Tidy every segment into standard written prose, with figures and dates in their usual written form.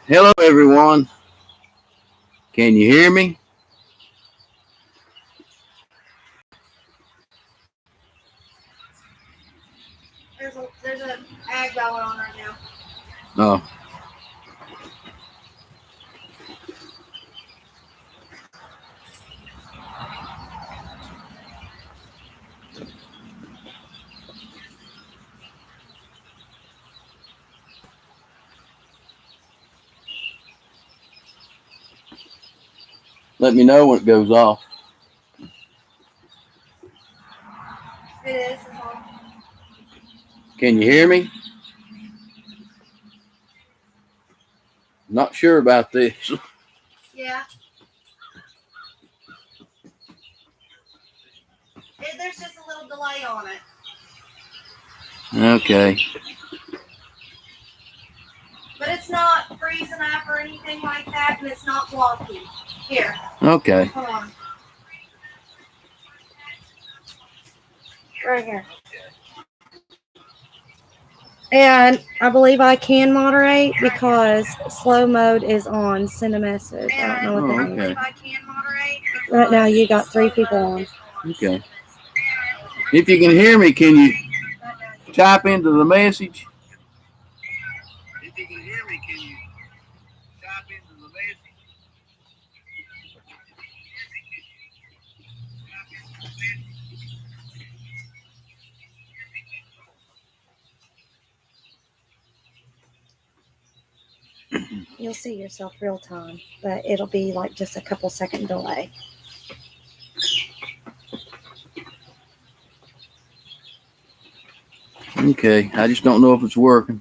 Hello, everyone. Can you hear me? There's an ag going on right now. Oh. Let me know when it goes off. It is. Can you hear me? Not sure about this. Yeah. There's just a little delay on it. Okay. But it's not freezing up or anything like that, and it's not blocky. Here. Okay. Hold on. Right here. And I believe I can moderate because slow mode is on. Send a message. I don't know what that means. Okay. I can moderate. Right now you got 3 people on. Okay. If you can hear me, can you type into the message? If you can hear me, can you type into the message? You'll see yourself real time, but it'll be like just a couple second delay. Okay. I just don't know if it's working.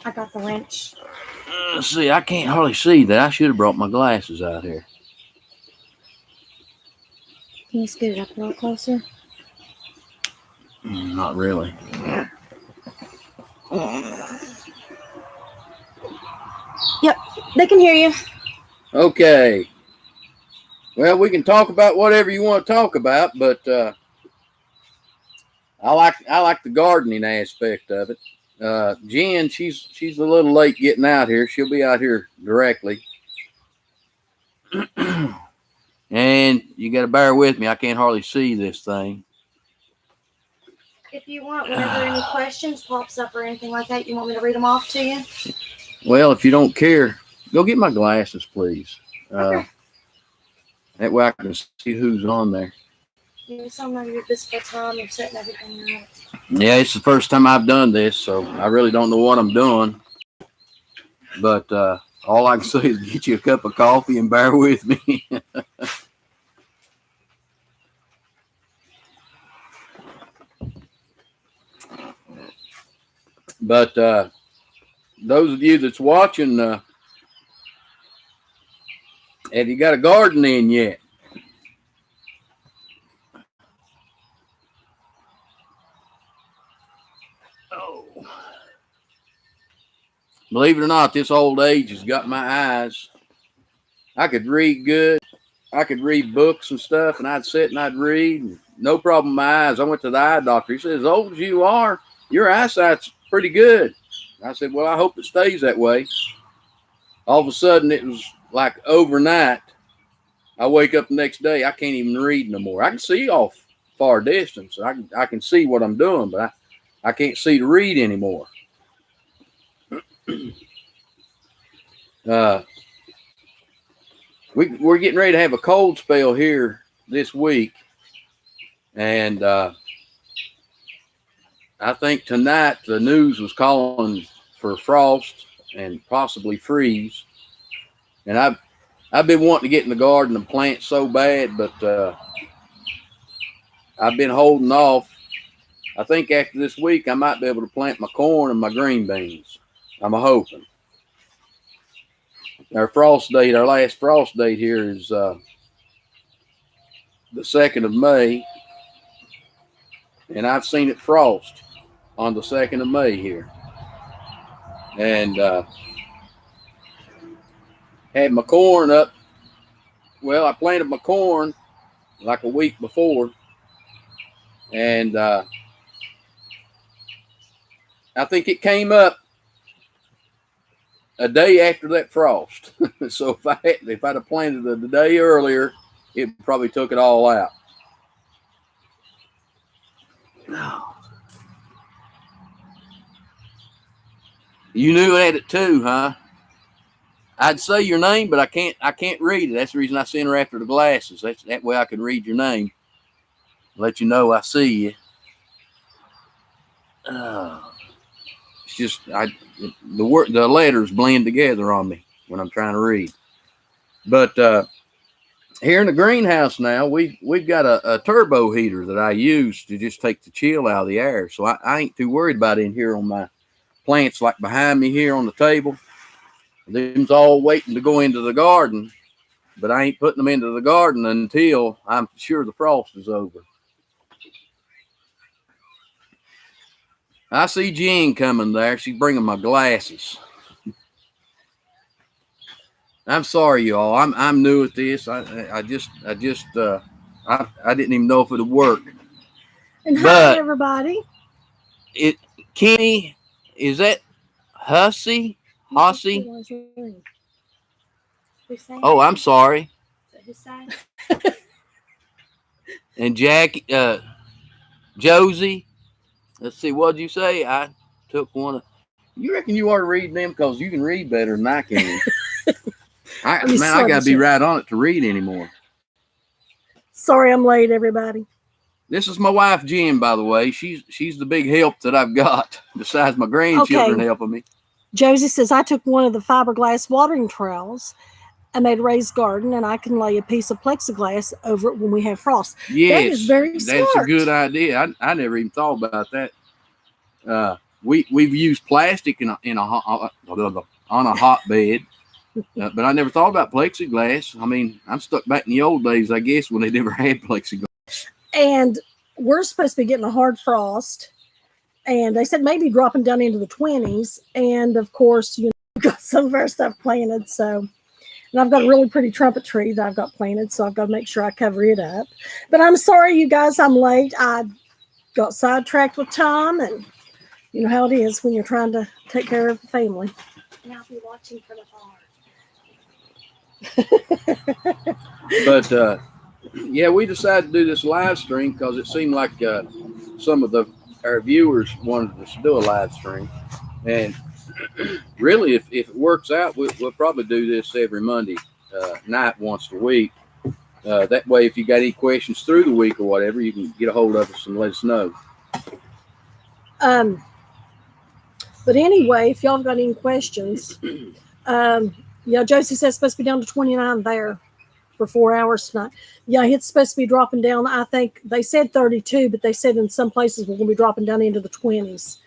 I got the wrench. Let's see. I can't hardly see that. I should have brought my glasses out here. Can you scoot it up a little closer? Not really. Yep, they can hear you. Okay. Well, we can talk about whatever you want to talk about, but I like the gardening aspect of it. Jen, she's a little late getting out here. She'll be out here directly. And you got to bear with me. I can't hardly see this thing. If you want, whenever any questions pops up or anything like that, you want me to read them off to you? Well, if you don't care, go get my glasses, please. Okay. That way I can see who's on there. Yeah, some of you this first time you're setting everything up. Yeah, it's the first time I've done this, so I really don't know what I'm doing. But all I can say is get you a cup of coffee and bear with me. But those of you that's watching, have you got a garden in yet? Oh. Believe it or not, this old age has got my eyes. I could read good. I could read books and stuff, and I'd sit and I'd read. No problem with my eyes. I went to the eye doctor. He said, as old as you are, your eyesight's pretty good. I said, well, I hope it stays that way. All of a sudden, it was like overnight. I wake up the next day, I can't even read no more. I can see off far distance. I can see what I'm doing, but I can't see to read anymore. We're getting ready to have a cold spell here this week, and I think tonight the news was calling for frost and possibly freeze. And I've been wanting to get in the garden and plant so bad, but I've been holding off. I think after this week I might be able to plant my corn and my green beans. I'm hoping. Our last frost date here is the 2nd of May, and I've seen it frost on the 2nd of May here. And had my corn up. Well, I planted my corn like a week before, and I think it came up a day after that frost. So if I'd have planted it a day earlier, it probably took it all out. You knew at it too, huh? I'd say your name, but I can't read it. That's the reason I sent her after the glasses. That way I can read your name. Let you know I see you. It's just the letters blend together on me when I'm trying to read. But here in the greenhouse now, we've got a turbo heater that I use to just take the chill out of the air. So I ain't too worried about it in here on my plants like behind me here on the table. Them's all waiting to go into the garden, but I ain't putting them into the garden until I'm sure the frost is over. I see Jean coming there. She's bringing my glasses. I'm sorry, y'all. I'm new at this. I didn't even know if it would work. And hi, everybody. Kenny, is that Hussey? Hossey? Oh, I'm sorry. And Jackie, Josie. Let's see. What did you say? I took one of. You reckon you ought to read them because you can read better than I can. I gotta be right on it to read anymore. Sorry, I'm late, everybody. This is my wife, Jen, by the way. She's the big help that I've got besides my grandchildren helping me. Josie says, I took one of the fiberglass watering troughs. I made a raised garden, and I can lay a piece of plexiglass over it when we have frost. Yes, that is very smart. That's a good idea. I never even thought about that. We've used plastic on a hotbed, but I never thought about plexiglass. I mean, I'm stuck back in the old days, I guess, when they never had plexiglass. And we're supposed to be getting a hard frost. And they said maybe dropping down into the 20s. And of course, we've got some of our stuff planted. So, and I've got a really pretty trumpet tree that I've got planted. So I've got to make sure I cover it up. But I'm sorry, you guys, I'm late. I got sidetracked with Tom. And you know how it is when you're trying to take care of the family. And I'll be watching for the farm. But, yeah, we decided to do this live stream because it seemed like some of our viewers wanted us to do a live stream, and really, if it works out, we'll probably do this every Monday night once a week. That way, if you got any questions through the week or whatever, you can get a hold of us and let us know. But anyway, if y'all got any questions, yeah, Josie says it's supposed to be down to 29 there for 4 hours tonight. Yeah, it's supposed to be dropping down. I think they said 32, but they said in some places we're going to be dropping down into the 20s.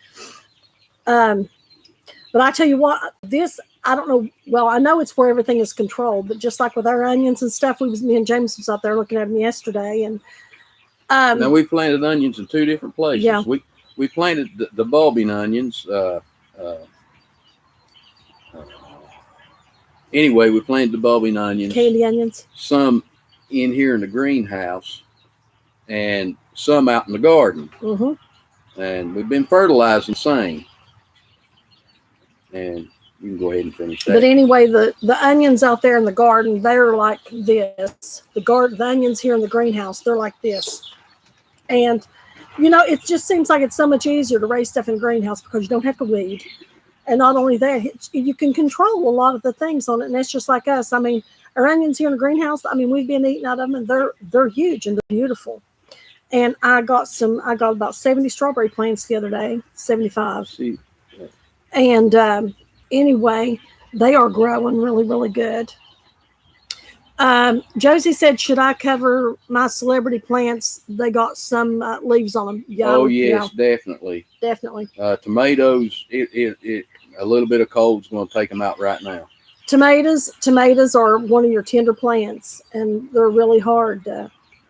But I tell you what, I don't know. Well, I know it's where everything is controlled, but just like with our onions and stuff, me and James was out there looking at them yesterday. And now we planted onions in 2 different places. Yeah. We planted the bulbing onions. Anyway, we planted the bulbing onions. Candy onions. Some in here in the greenhouse and some out in the garden. Mm-hmm. And we've been fertilizing same. And you can go ahead and finish that. But anyway, the onions out there in the garden, they're like this. The onions here in the greenhouse, they're like this. And, it just seems like it's so much easier to raise stuff in the greenhouse because you don't have to weed. And not only that, you can control a lot of the things on it. And that's just like us. I mean, our onions here in the greenhouse, we've been eating out of them, and they're huge and they're beautiful. And I got about 70 strawberry plants the other day, 75. See, And anyway, they are growing really, really good. Josie said, should I cover my celebrity plants? They got some leaves on them. Yeah, oh yes, definitely. definitely. Tomatoes, it a little bit of cold's going to take them out right now. Tomatoes are one of your tender plants, and they're really hard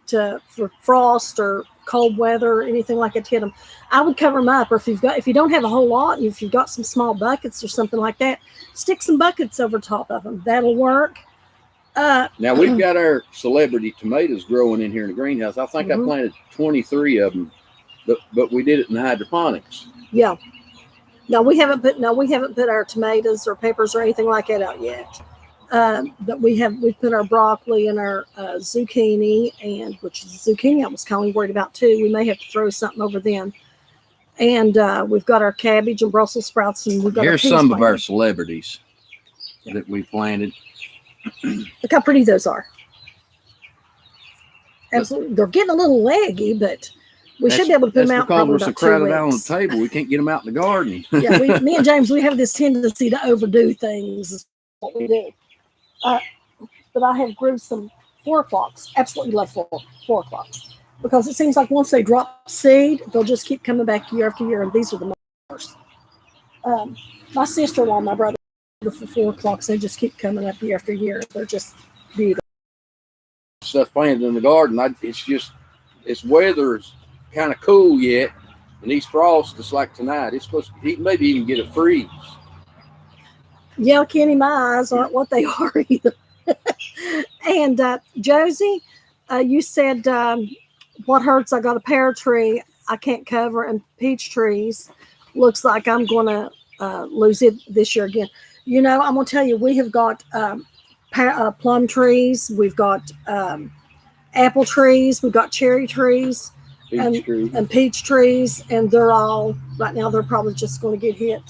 for frost or cold weather or anything like that to hit them. I would cover them up, or if you don't have a whole lot, and if you've got some small buckets or something like that, stick some buckets over top of them. That'll work. Now we've got our celebrity tomatoes growing in here in the greenhouse. I think I planted 23 of them, but we did it in hydroponics. Yeah. No, we haven't put our tomatoes or peppers or anything like that out yet. But we've put our broccoli and our zucchini, and which is zucchini I was kind of worried about too. We may have to throw something over them. And we've got our cabbage and Brussels sprouts, and we've got Here's some of our celebrities that we planted. Look how pretty those are. Absolutely, they're getting a little leggy, but we should be able to put them out. Because we're so crowded out on the 2 weeks. table, we can't get them out in the garden. Yeah, me and James, we have this tendency to overdo things. Is what we do. But I have grew some 4 o'clocks. Absolutely love 4 o'clocks, because it seems like once they drop seed, they'll just keep coming back year after year. And these are the most. My sister-in-law, and my brother, for 4 o'clocks, they just keep coming up year after year. They're just beautiful. Stuff planted in the garden. It's weather's kind of cool yet, and these frosts, just like tonight, it's supposed to maybe even get a freeze. Yeah, Kenny, my eyes aren't what they are either. And Josie, you said what hurts? I got a pear tree I can't cover, and peach trees. Looks like I'm going to lose it this year again. You know, I'm going to tell you, we have got plum trees, we've got apple trees, we've got cherry trees, and peach trees, and they're all right now. They're probably just going to get hit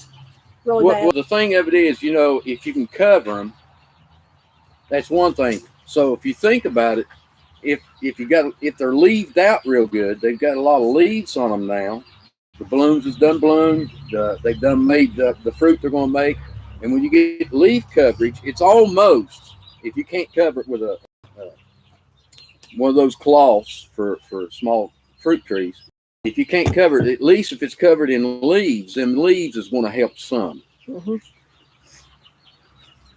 really bad. Well, the thing of it is, you know, if you can cover them, that's one thing. So if you think about it, if they're leaved out real good, they've got a lot of leaves on them now. The blooms is done bloomed. They've done made the fruit they're going to make. And when you get leaf coverage, it's almost, if you can't cover it with one of those cloths for small fruit trees, if you can't cover it, at least if it's covered in leaves, then leaves is going to help some. Mm-hmm.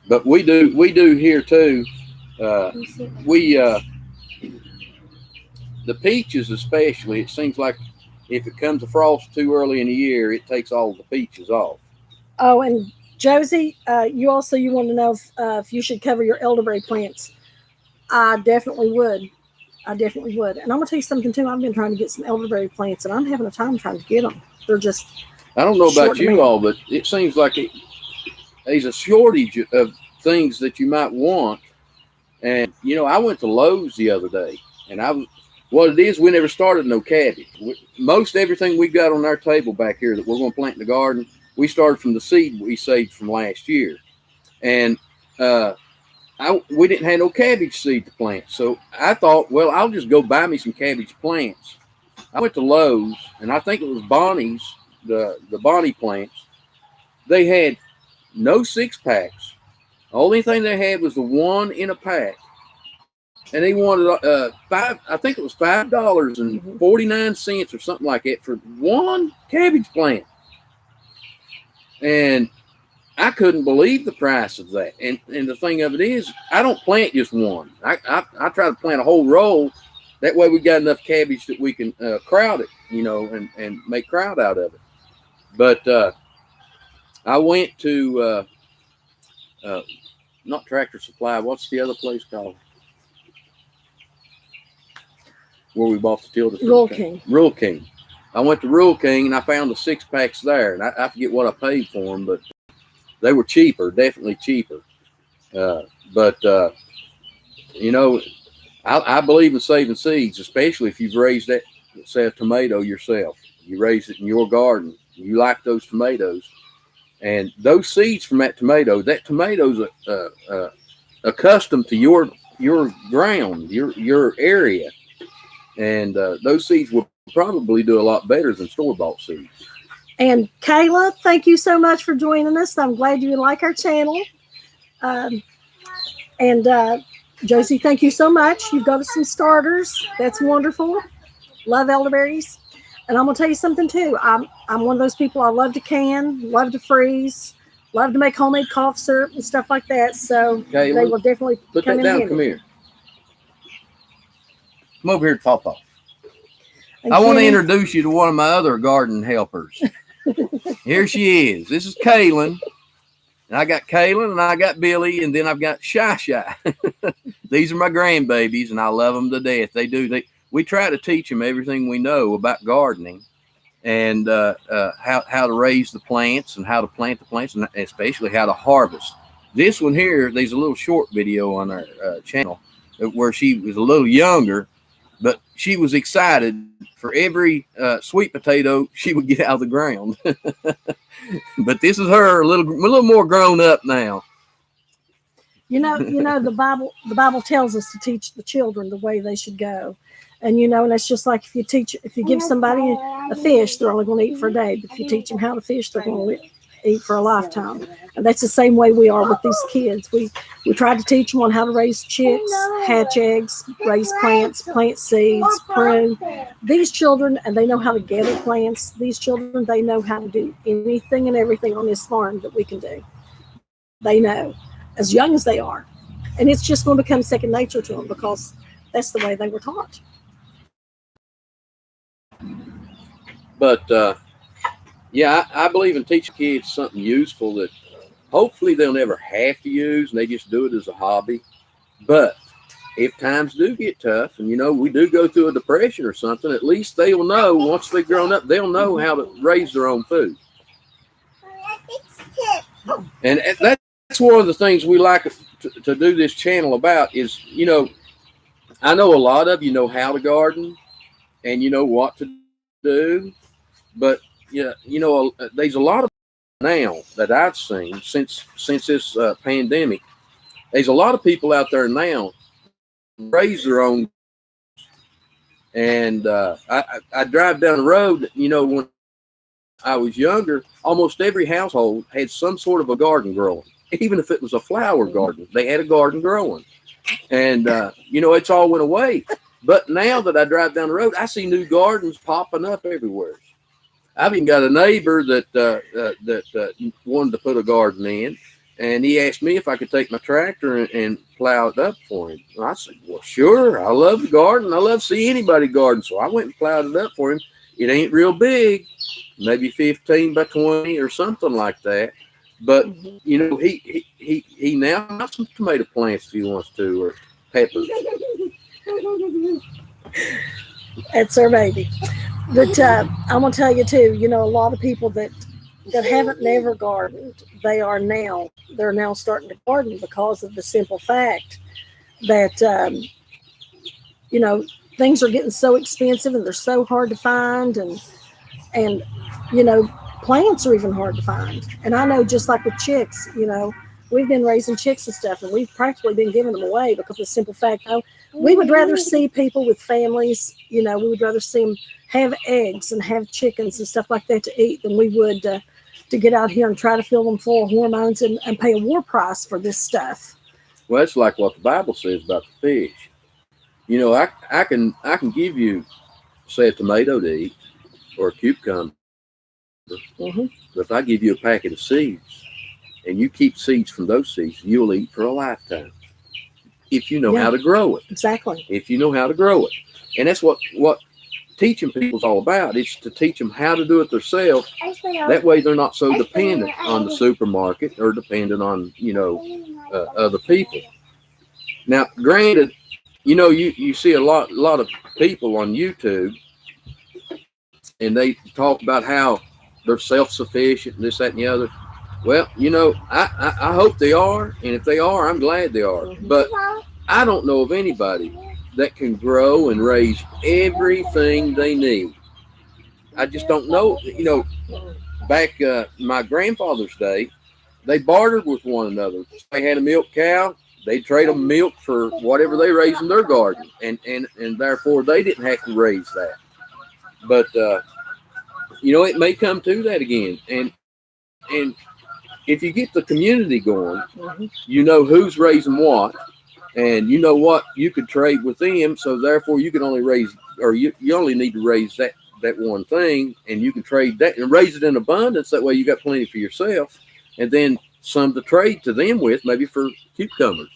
But we do here too. The peaches especially, it seems like if it comes to frost too early in the year, it takes all the peaches off. Oh, and Josie, you want to know if you should cover your elderberry plants. I definitely would. And I'm going to tell you something too. I've been trying to get some elderberry plants, and I'm having a time trying to get them. They're just. I don't know about you all, but it seems like there's a shortage of things that you might want. And, you know, I went to Lowe's the other day, and what it is, we never started no cabbage. Most everything we got on our table back here that we're going to plant in the garden, we started from the seed we saved from last year. And we didn't have no cabbage seed to plant. So I thought, well, I'll just go buy me some cabbage plants. I went to Lowe's, and I think it was Bonnie's, the Bonnie plants. They had no 6-packs. The only thing they had was the one in a pack. And they wanted I think it was $5.49 or something like that for one cabbage plant. And I couldn't believe the price of that. And the thing of it is, I don't plant just one. I try to plant a whole row. That way we got enough cabbage that we can crowd it, you know, and make crowd out of it. But I went to not Tractor Supply. What's the other place called? Where we bought the tilde. Rural King. Rural King. I went to Rural King, and I found the 6-packs there. And I forget what I paid for them, but they were cheaper, definitely cheaper. But you know, I believe in saving seeds, especially if you've raised that, say, a tomato yourself. You raised it in your garden. You like those tomatoes. And those seeds from that tomato's accustomed to your ground, your area. And those seeds will probably do a lot better than store-bought seeds. And Kayla, thank you so much for joining us. I'm glad you like our channel. And Josie, thank you so much. You've got us some starters. That's wonderful. Love elderberries. And I'm gonna tell you something too. I'm one of those people. I love to can, love to freeze, love to make homemade cough syrup and stuff like that. So Kayla, they will definitely put come that in down. handy. Come here. Come over here, Papa. And I want to Kenny, introduce you to one of my other garden helpers. Here she is. This is Kaylin. And I got Kaylin and I got Billy, and then I've got Shy Shy. These are my grandbabies, and I love them to death. We try to teach them everything we know about gardening and how to raise the plants and how to plant the plants, and especially how to harvest. This one here, there's a little short video on our channel where she was a little younger, but she was excited for every sweet potato she would get out of the ground. But this is her a little more grown up now. you know, the Bible tells us to teach the children the way they should go. And and it's just like if you give somebody a fish, they're only going to eat for a day. But if you teach them how to fish, they're going to eat for a lifetime. And that's the same way we are with these kids. We try to teach them on how to raise chicks, hatch eggs, raise plants, plant seeds, prune. These children, and they know how to gather plants. These children, they know how to do anything and everything on this farm that we can do. They know, as young as they are. And it's just going to become second nature to them because that's the way they were taught. But yeah, I believe in teaching kids something useful that hopefully they'll never have to use, and they just do it as a hobby. But if times do get tough, and we do go through a depression or something, at least they'll know once they've grown up, they'll know how to raise their own food. And that's one of the things we like to do this channel about is, I know a lot of you know how to garden and you know what to do, but there's a lot of now that I've seen since this pandemic. There's a lot of people out there now raise their own, and I drive down the road. When I was younger, almost every household had some sort of a garden growing, even if it was a flower garden. They had a garden growing, and it's all went away. But now that I drive down the road, I see new gardens popping up everywhere. I've even got a neighbor that wanted to put a garden in, and he asked me if I could take my tractor and plow it up for him. And I said, well, sure. I love the garden. I love to see anybody garden. So I went and plowed it up for him. It ain't real big, maybe 15 by 20 or something like that. But, he now got some tomato plants if he wants to, or peppers. That's our baby. But I'm gonna tell you too. A lot of people that haven't never gardened, they're now starting to garden because of the simple fact that things are getting so expensive and they're so hard to find, and plants are even hard to find. And I know, just like with chicks, we've been raising chicks and stuff, and we've practically been giving them away because of the simple fact, we would rather see people with families, we would rather see them have eggs and have chickens and stuff like that to eat than we would to get out here and try to fill them full of hormones and pay a war price for this stuff. Well, it's like what the Bible says about the fish. I can give you, say, a tomato to eat or a cucumber. Mm-hmm. But if I give you a packet of seeds and you keep seeds from those seeds, you'll eat for a lifetime. If you know how to grow it. Exactly. If you know how to grow it. And that's what teaching people is all about. It's to teach them how to do it themselves. That way they're not so dependent on the supermarket or dependent on, other people. Now, granted, you see a lot of people on YouTube, and they talk about how they're self-sufficient and this, that, and the other. Well, I hope they are, and if they are, I'm glad they are. But I don't know of anybody that can grow and raise everything they need. I just don't know. Back my grandfather's day, they bartered with one another. They had a milk cow, they trade them milk for whatever they raise in their garden, and therefore they didn't have to raise that. But it may come to that again, and if you get the community going, you know who's raising what, and you know what you could trade with them. So therefore, you can only raise, or you only need to raise that one thing, and you can trade that and raise it in abundance. That way, you got plenty for yourself, and then some to trade to them with, maybe for cucumbers.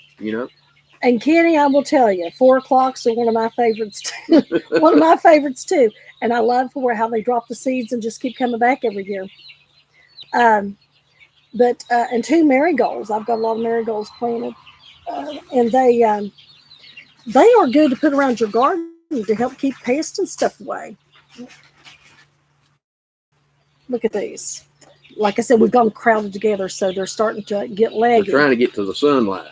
And Kenny, I will tell you, 4 o'clocks are one of my favorites too. One of my favorites too. And I love how they drop the seeds and just keep coming back every year. And 2 marigolds. I've got a lot of marigolds planted, and they are good to put around your garden to help keep pests and stuff away. Look at these. Like I said, we've got them crowded together, so they're starting to get leggy. They're trying to get to the sunlight.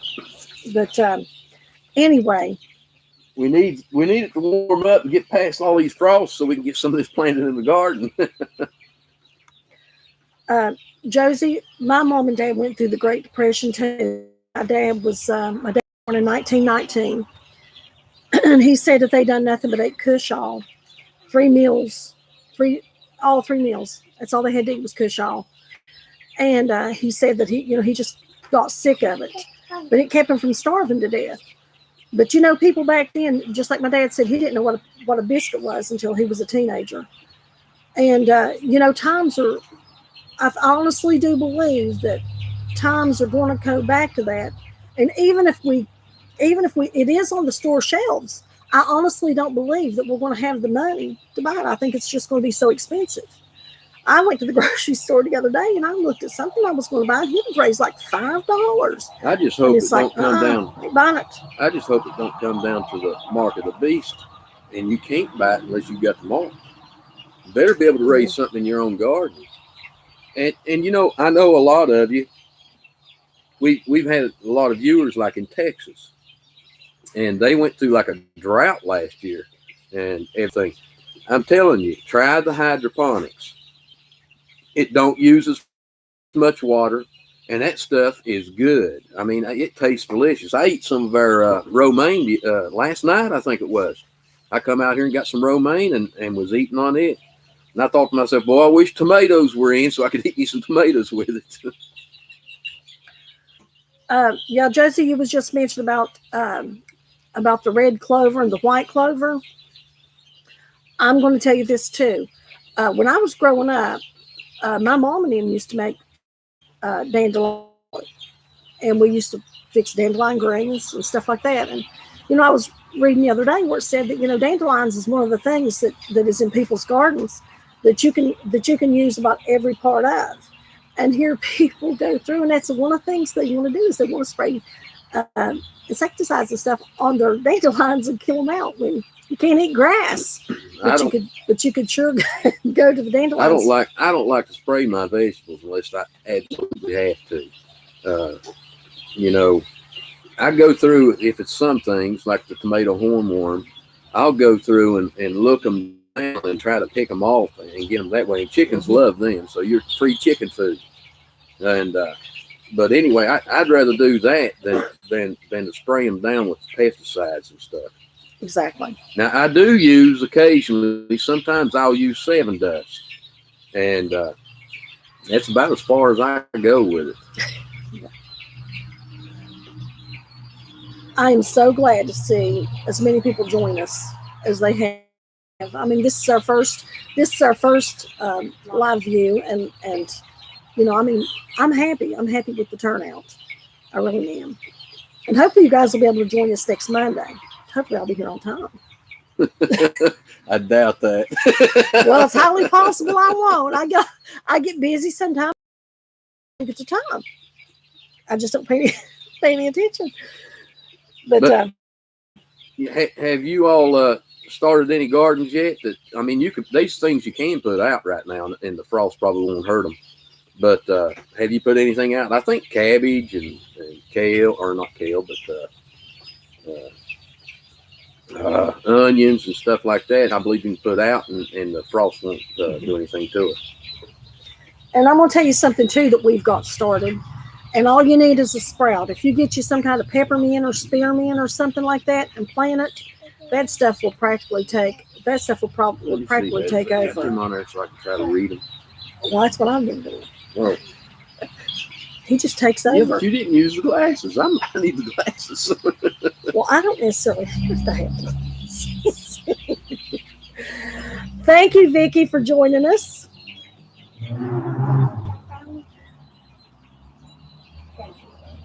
But anyway, we need it to warm up and get past all these frosts so we can get some of this planted in the garden. Josie, my mom and dad went through the Great Depression too. My dad was born in 1919, and he said that they done nothing but ate kush all 3 meals, all 3 meals. That's all they had to eat was kush all. And he said that he just got sick of it, but it kept him from starving to death. But people back then, just like my dad said, he didn't know what a biscuit was until he was a teenager. And times are. I honestly do believe that times are going to go back to that. And even if it is on the store shelves, I honestly don't believe that we're going to have the money to buy it. I think it's just going to be so expensive. I went to the grocery store the other day and I looked at something I was going to buy. It was raised like $5. I just hope it don't come down. Buy it. I just hope it don't come down to the mark of the beast, and you can't buy it unless you got the mark. You better be able to raise something in your own garden. And I know a lot of you. We've had a lot of viewers like in Texas, and they went through like a drought last year and everything. I'm telling you, try the hydroponics. It don't use as much water, and that stuff is good. I mean, it tastes delicious. I ate some of our romaine last night, I think it was. I come out here and got some romaine and was eating on it. And I thought to myself, boy, I wish tomatoes were in so I could eat me some tomatoes with it. Yeah, Josie, you was just mentioning about the red clover and the white clover. I'm going to tell you this too. When I was growing up, my mom and them used to make dandelion, and we used to fix dandelion greens and stuff like that. And I was reading the other day where it said that dandelions is one of the things that is in people's gardens that you can use about every part of. And here people go through, and that's one of the things they want to do is they want to spray insecticides and stuff on their dandelions and kill them out when you can't eat grass. But you could sure go to the dandelions. I don't like to spray my vegetables unless I absolutely have to. I go through, if it's some things like the tomato hornworm, I'll go through and look them down and try to pick them off and get them that way. And chickens love them, so you're free chicken food. And but anyway, I'd rather do that than to spray them down with pesticides and stuff. Exactly. Now I do use occasionally. Sometimes I'll use 7 Dust, and that's about as far as I go with it. I am so glad to see as many people join us as they have. I mean, this is our first live view, and I'm happy. I'm happy with the turnout. I really am. And hopefully you guys will be able to join us next Monday. Hopefully I'll be here on time. I doubt that. Well, it's highly possible I won't. I get busy sometimes. I don't get to time. I just don't pay any attention. But have you all started any gardens yet? These things you can put out right now, and the frost probably won't hurt them. But have you put anything out? I think cabbage and kale, or not kale, but onions and stuff like that. I believe you can put out, and the frost won't do anything to it. And I'm going to tell you something too that we've got started. And all you need is a sprout. If you get you some kind of peppermint or spearmint or something like that and plant it, that stuff will practically take. That stuff will probably practically take Put over. them on there so I can try to read them. Well, that's what I've been doing. Oh, He just takes yeah, over. but you didn't use the glasses. I need the glasses. Well, I don't necessarily have to have glasses. Thank you, Vicki, for joining us.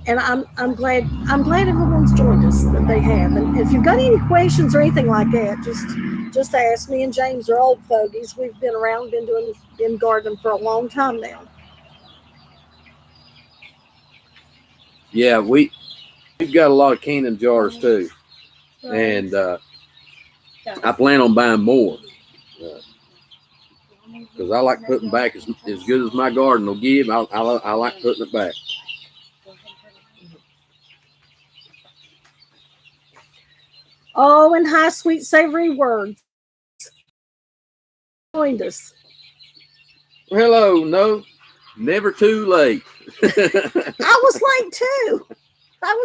And I'm glad everyone's joined us, that they have. And if you've got any questions or anything like that, just ask me. And James are old fogies. We've been around, been gardening for a long time now. Yeah, we've got a lot of canning jars too, and I plan on buying more because I like putting back as good as my garden will give. I like putting it back. Oh, and high, sweet, savory words joined us. Hello, no, never too late. I was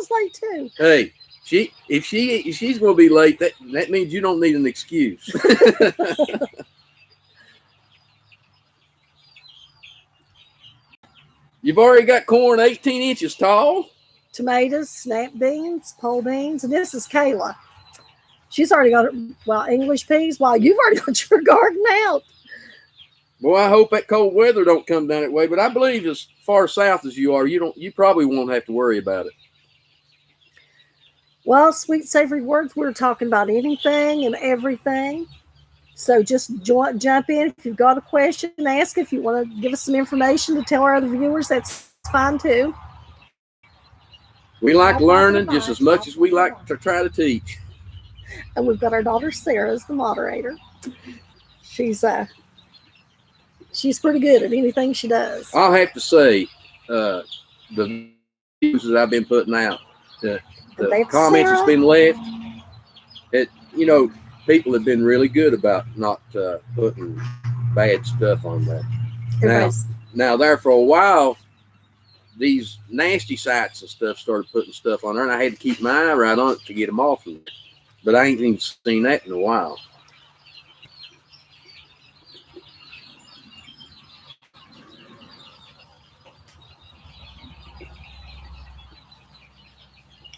late too. Hey, if she's going to be late, that means you don't need an excuse. You've already got corn 18 inches tall. Tomatoes, snap beans, pole beans, and this is Kayla. She's already got English peas. Wow, you've already got your garden out. Boy, I hope that cold weather don't come down that way. But I believe as far south as you are, you probably won't have to worry about it. Well, sweet savory words. We're talking about anything and everything. So just jump in if you've got a question. Ask if you want to give us some information to tell our other viewers. That's fine too. We like learning just as much as we like to try to teach. And we've got our daughter Sarah as the moderator. She's pretty good at anything she does. I'll have to say, the views that I've been putting out, the comments that's been left, people have been really good about not putting bad stuff on there. Now there for a while, these nasty sites and stuff started putting stuff on there, and I had to keep my eye right on it to get them off of it. But I ain't even seen that in a while.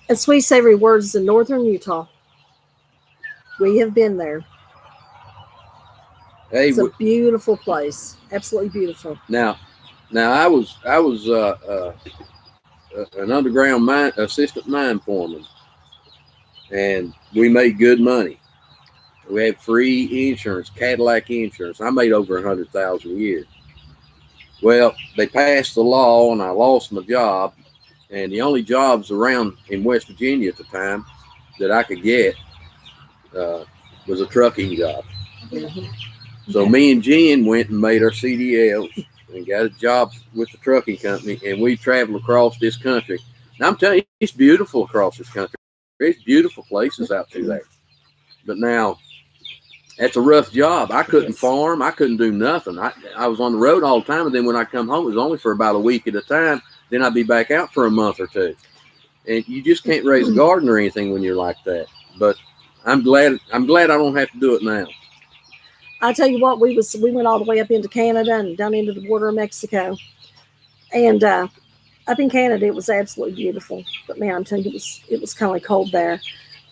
And Sweet Savory Words is in northern Utah. We have been there. Hey, it's a beautiful place. Absolutely beautiful. Now I was an underground assistant mine foreman, and we made good money. We had free insurance, Cadillac insurance. I made over $100,000 a year. Well, they passed the law, and I lost my job. And the only jobs around in West Virginia at the time that I could get was a trucking job. Mm-hmm. So me and Jen went and made our CDLs and got a job with the trucking company, and we traveled across this country. Now I'm telling you, it's beautiful across this country. There's beautiful places out through there. But now, that's a rough job. I couldn't farm. I couldn't do nothing. I was on the road all the time, and then when I come home, it was only for about a week at a time. Then I'd be back out for a month or two. And you just can't raise a garden or anything when you're like that. But I'm glad I don't have to do it now. I tell you what, we went all the way up into Canada and down into the border of Mexico. And up in Canada, it was absolutely beautiful. But man, I'm telling you, it was kind of cold there.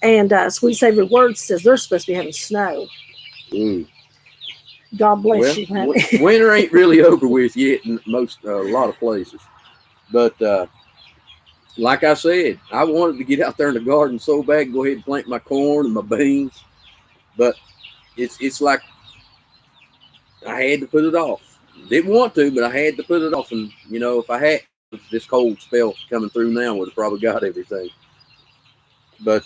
And Sweet Savory Words says they're supposed to be having snow. God bless you, honey. Winter ain't really over with yet in a lot of places. But like I said, I wanted to get out there in the garden so bad, go ahead and plant my corn and my beans. But it's like I had to put it off. Didn't want to, but I had to put it off. And if I had this cold spell coming through now, would have probably got everything. But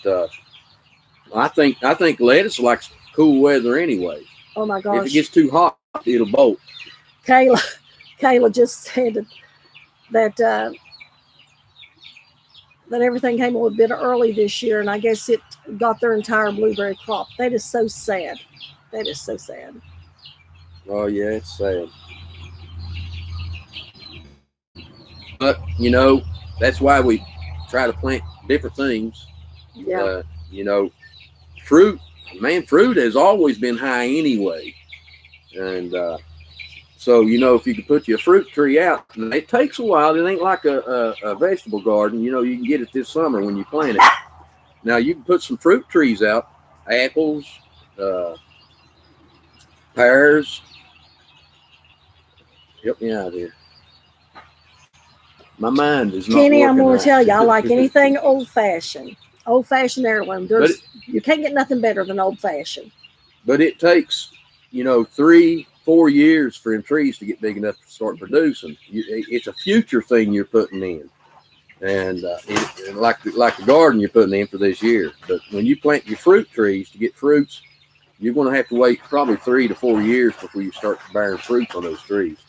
I think lettuce likes cool weather anyway. Oh my gosh! If it gets too hot, it'll bolt. Kayla just said that everything came a little bit early this year, and I guess it got their entire blueberry crop. That is so sad. That is so sad. Oh yeah, it's sad. But that's why we try to plant different things. Yeah. You know, fruit, man, fruit has always been high anyway. And so, you know, if you can put your fruit tree out, and it takes a while. It ain't like a vegetable garden. You know, you can get it this summer when you plant it. Now, you can put some fruit trees out, apples, pears. Help me out here. My mind is not Kenny, I'm working going right. to tell you, I like anything old-fashioned. Old-fashioned heirloom. You can't get nothing better than old-fashioned. But it takes, you know, 3-4 years for them trees to get big enough to start producing. It's a future thing you're putting in. And like the garden you're putting in for this year. But when you plant your fruit trees to get fruits, you're going to have to wait probably 3 to 4 years before you start bearing fruits on those trees.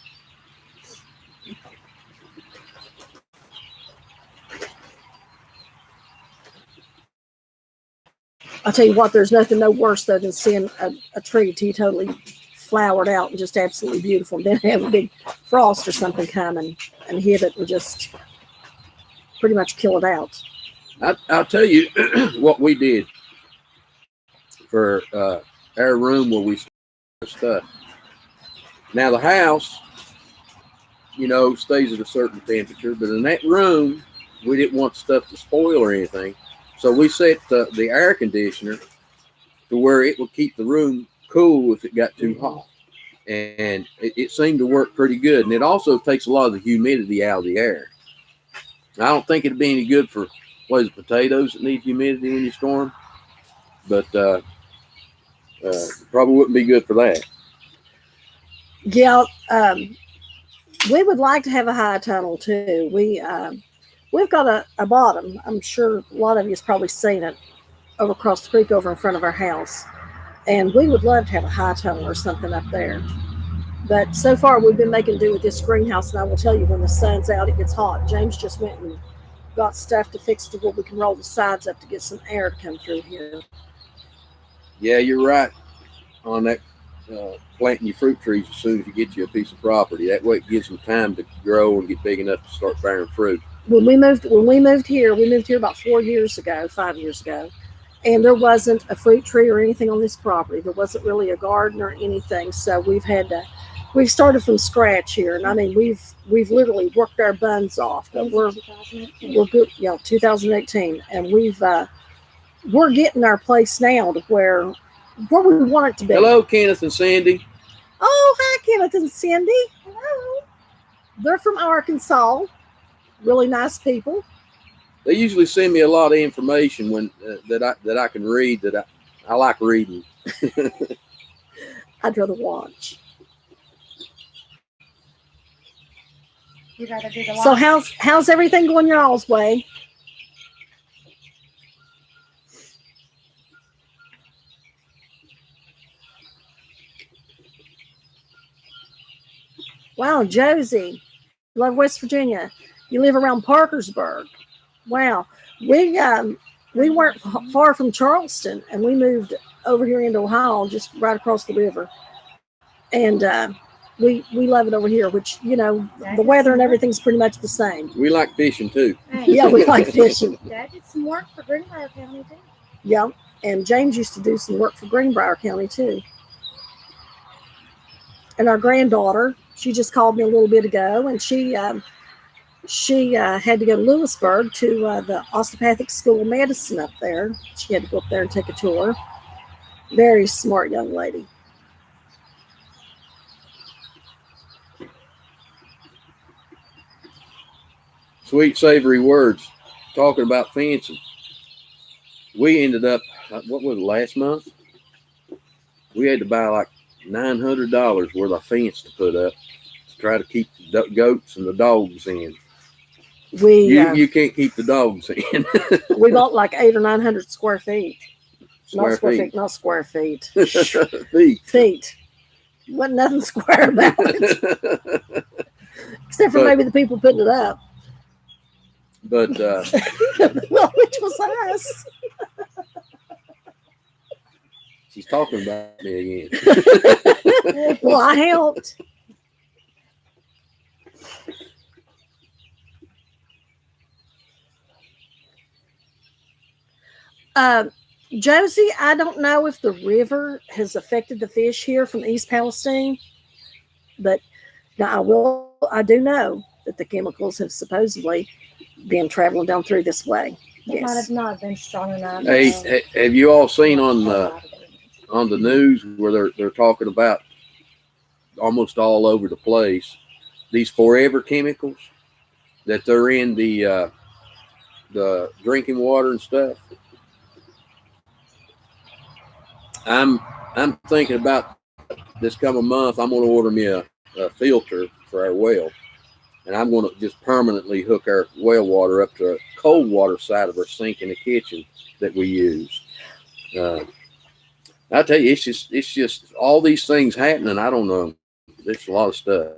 I'll tell you what, there's nothing no worse though than seeing a tree totally flowered out and just absolutely beautiful, and then have a big frost or something come and hit it and just pretty much kill it out. I'll tell you what we did for our room where we store stuff. Now the house, you know, stays at a certain temperature, but in that room, we didn't want stuff to spoil or anything. So we set the air conditioner to where it would keep the room cool if it got too hot. And it seemed to work pretty good. And it also takes a lot of the humidity out of the air. I don't think it'd be any good for potatoes that need humidity when you store them. But probably wouldn't be good for that. Yeah, we would like to have a high tunnel too. We've got a bottom. I'm sure a lot of you has probably seen it over across the creek over in front of our house. And we would love to have a high tunnel or something up there. But so far we've been making do with this greenhouse, and I will tell you, when the sun's out, it gets hot. James just went and got stuff to fix to where we can roll the sides up to get some air to come through here. Yeah, you're right on that. Planting your fruit trees as soon as you get you a piece of property. That way it gives them time to grow and get big enough to start bearing fruit. When we moved here about 5 years ago, and there wasn't a fruit tree or anything on this property. There wasn't really a garden or anything. So we've started from scratch here. And I mean, we've literally worked our buns off. But we're good, 2018. And we're getting our place now to where we want it to be. Hello, Kenneth and Sandy. Oh, hi, Kenneth and Cindy. Hello. They're from Arkansas. Really nice people. They usually send me a lot of information when that I can read. That I like reading. I'd rather watch. You gotta do the So how's everything going y'all's way? Wow, Josie, love West Virginia. You live around Parkersburg. Wow, we weren't far from Charleston, and we moved over here into Ohio, just right across the river. And we love it over here, which, you know, the weather and everything's pretty much the same. We like fishing too. Yeah, we like fishing. Dad did some work for Greenbrier County too. Yeah, and James used to do some work for Greenbrier County too. And our granddaughter, she just called me a little bit ago, and she had to go to Lewisburg to the Osteopathic School of Medicine up there. She had to go up there and take a tour. Very smart young lady. Sweet, savory words. Talking about fencing. We ended up, what was it, last month? We had to buy like $900 worth of fence to put up to try to keep the goats and the dogs in. You can't keep the dogs in. We bought like 800 or 900 square feet. Not square feet. Feet. Wasn't nothing square about it. Except for maybe the people putting it up. But well, which was us. She's talking about me again. Well, I helped. Josie, I don't know if the river has affected the fish here from East Palestine, but now I do know that the chemicals have supposedly been traveling down through this way. It might Yes. have not been strong enough. Hey, have you all seen on the news where they're talking about almost all over the place these forever chemicals that they're in the drinking water and stuff? I'm thinking about this coming month. I'm going to order me a filter for our well, and I'm going to just permanently hook our well water up to a cold water side of our sink in the kitchen that we use. I tell you, it's just all these things happening. I don't know. There's a lot of stuff.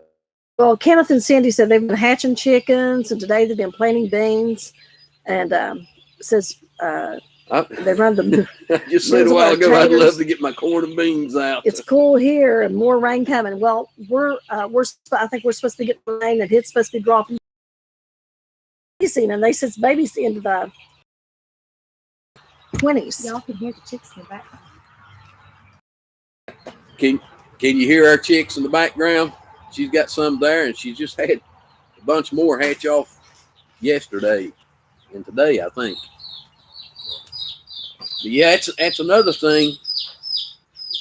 Well, Kenneth and Cindy said they've been hatching chickens, and today they've been planting beans. And says they run the. I just said a while ago I'd love to get my corn and beans out. It's cool here, and more rain coming. Well, I think we're supposed to be getting rain, and it's supposed to be dropping. And they said maybe it's the end of the 20s. Y'all can hear the chicks in the background. Can you hear our chicks in the background? She's got some there, and she just had a bunch more hatch off yesterday and today, I think. But yeah, that's another thing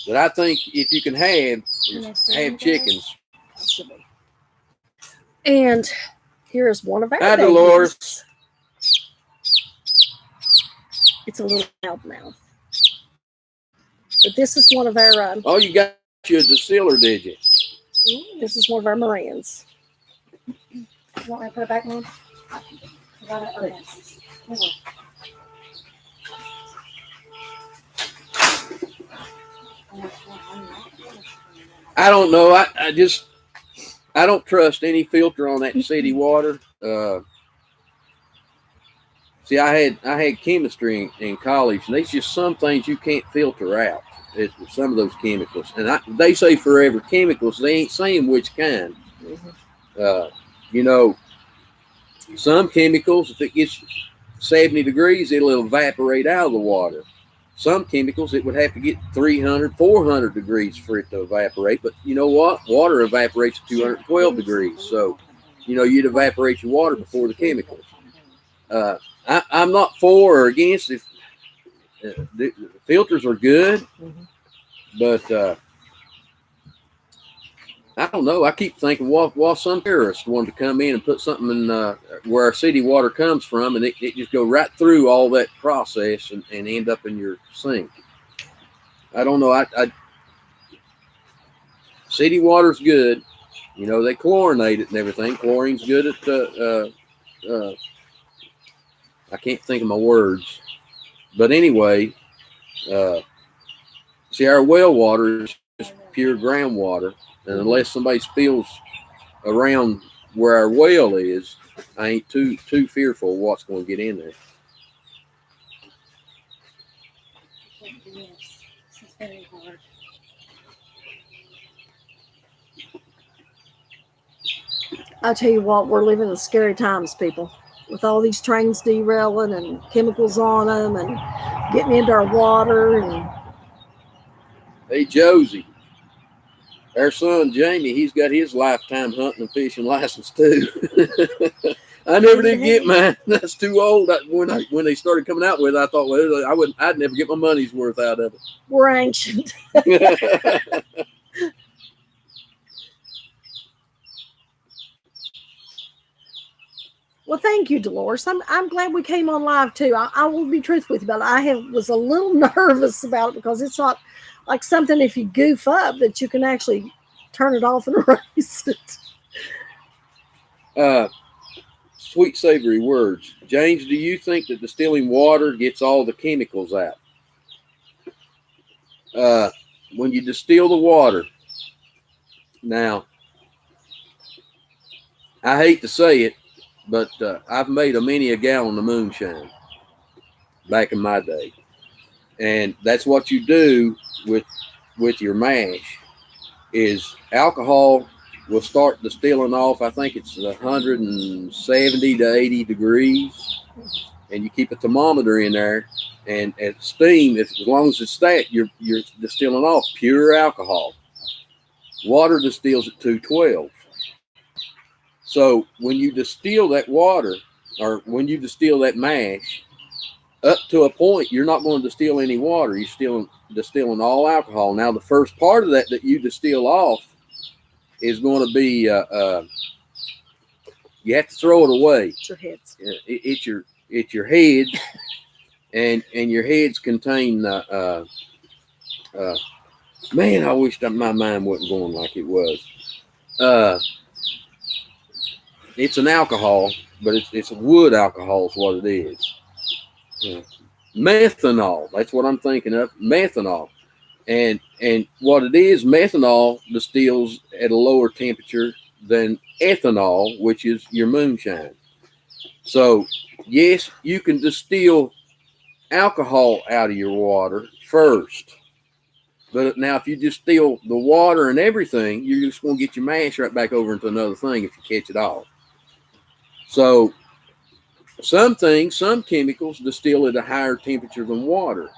that I think if you can have chickens. And here's one of our Hi, babies. Dolores. It's a little loudmouth. But this is one of our. Oh, you got you a distiller, did you? This is one of our Marines. You want me to put it back on? Okay. I don't know. I don't trust any filter on that city water. See, I had chemistry in college, and there's just some things you can't filter out. Some of those chemicals, and they say forever chemicals. They ain't saying which kind. Some chemicals, if it gets 70 degrees, it'll evaporate out of the water. Some chemicals, it would have to get 300, 400 degrees for it to evaporate. But you know what? Water evaporates at 212 degrees. So, you'd evaporate your water before the chemicals. I'm not for or against if the filters are good, but I don't know. I keep thinking, well, some terrorists wanted to come in and put something in where our city water comes from, and it just go right through all that process and end up in your sink. I don't know. City water's good. They chlorinate it and everything. Chlorine's good at I can't think of my words. But anyway, see, our well water is just pure groundwater. And unless somebody spills around where our well is, I ain't too fearful of what's going to get in there. Yes, this is very hard. I tell you what, we're living in scary times, people. With all these trains derailing and chemicals on them and getting into our water. And Hey, Josie, our son Jamie, he's got his lifetime hunting and fishing license too. I never did get mine. That's too old. When they started coming out with it, I thought, well, I'd never get my money's worth out of we're ancient. it. Well, thank you, Dolores. I'm glad we came on live too. I will be truthful with you about it. Was a little nervous about it because it's not like something if you goof up that you can actually turn it off and erase it. Sweet, savory words. James, do you think that distilling water gets all the chemicals out? When you distill the water, now, I hate to say it, but I've made many a gallon of moonshine back in my day. And that's what you do with your mash is alcohol will start distilling off. I think it's 170 to 80 degrees. And you keep a thermometer in there And at steam, as long as it's that, you're distilling off pure alcohol. Water distills at 212. So when you distill that water, or when you distill that mash, up to a point, you're not going to distill any water. You're distilling all alcohol. Now, the first part of that you distill off is going to be, you have to throw it away. It's your heads. It's your heads, and your heads contain. Man, I wish that my mind wasn't going like it was. It's an alcohol, but it's a wood alcohol is what it is. Methanol, that's what I'm thinking of. Methanol. And what it is, methanol distills at a lower temperature than ethanol, which is your moonshine. So, yes, you can distill alcohol out of your water first. But now if you distill the water and everything, you're just going to get your mash right back over into another thing if you catch it all. So some chemicals distill at a higher temperature than water.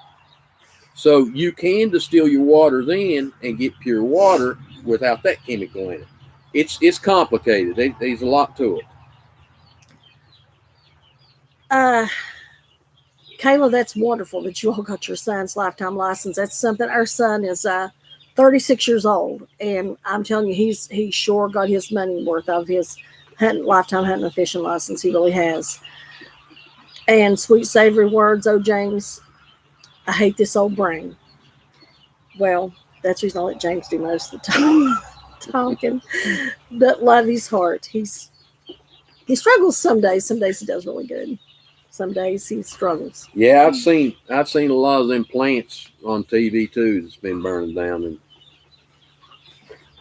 So you can distill your water then and get pure water without that chemical in it. It's complicated. There's a lot to it. Kayla, that's wonderful that you all got your son's lifetime license. That's something. Our son is 36 years old, and I'm telling you, he's sure got his money worth of his lifetime hunting and fishing license. He really has. And sweet savory words, oh James, I hate this old brain. Well, that's the reason I let James do most of the time talking. But love his heart. He struggles some days. Some days he does really good. Some days he struggles. Yeah, I've seen a lot of them plants on TV too that's been burning down, and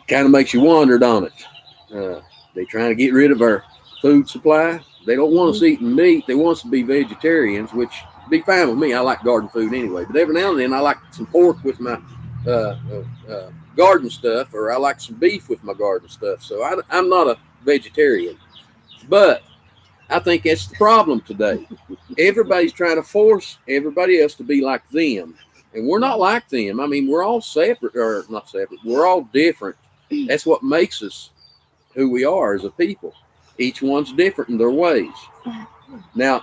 kind of makes you wonder, don't it? They trying to get rid of our food supply. They don't want us eating meat. They want us to be vegetarians, which be fine with me. I like garden food anyway. But every now and then I like some pork with my garden stuff, or I like some beef with my garden stuff. So I'm not a vegetarian, but I think that's the problem today. Everybody's trying to force everybody else to be like them. And we're not like them. I mean, we're all separate, or not separate. We're all different. That's what makes us who we are as a people. Each one's different in their ways. Now,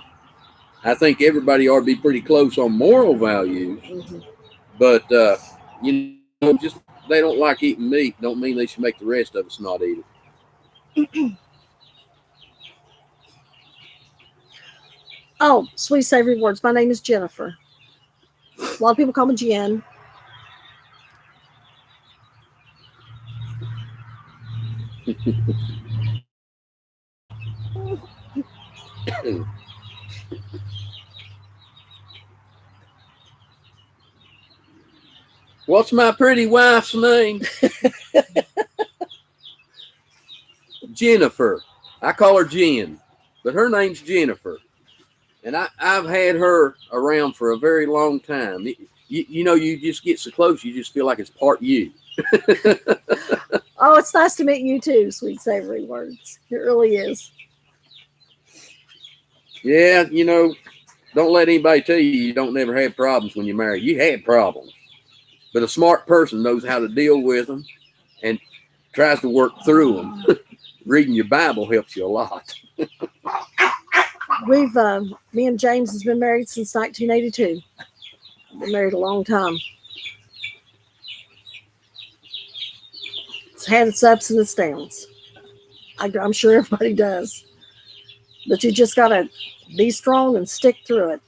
I think everybody ought to be pretty close on moral values. But, just they don't like eating meat don't mean they should make the rest of us not eat it. Oh, sweet savory words. My name is Jennifer. A lot of people call me Jen. What's my pretty wife's name? Jennifer. I call her Jen, but her name's Jennifer. And I've had her around for a very long time. You just get so close, you just feel like it's part you. Oh, it's nice to meet you too, sweet savory words. It really is. Yeah, don't let anybody tell you don't never have problems when you're married. You had problems. But a smart person knows how to deal with them and tries to work through them. Reading your Bible helps you a lot. Me and James has been married since 1982. Been married a long time. It's had its ups and its downs. I'm sure everybody does. But you just got to be strong and stick through it.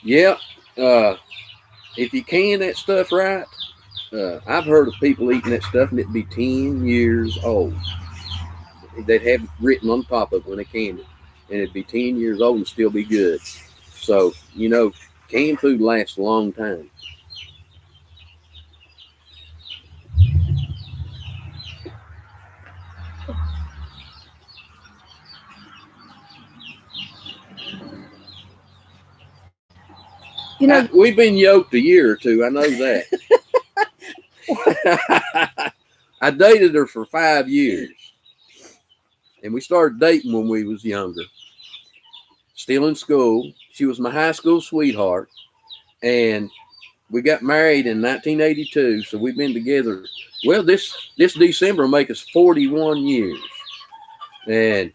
Yeah. If you can that stuff right, I've heard of people eating that stuff and it'd be 10 years old. They'd have it written on top of it when they canned it, and it'd be 10 years old and still be good. So, canned food lasts a long time. We've been yoked a year or two. I know that. I dated her for 5 years, and we started dating when we was younger. still in school. She was my high school sweetheart, and we got married in 1982. So we've been together. Well, this December will make us 41 years, and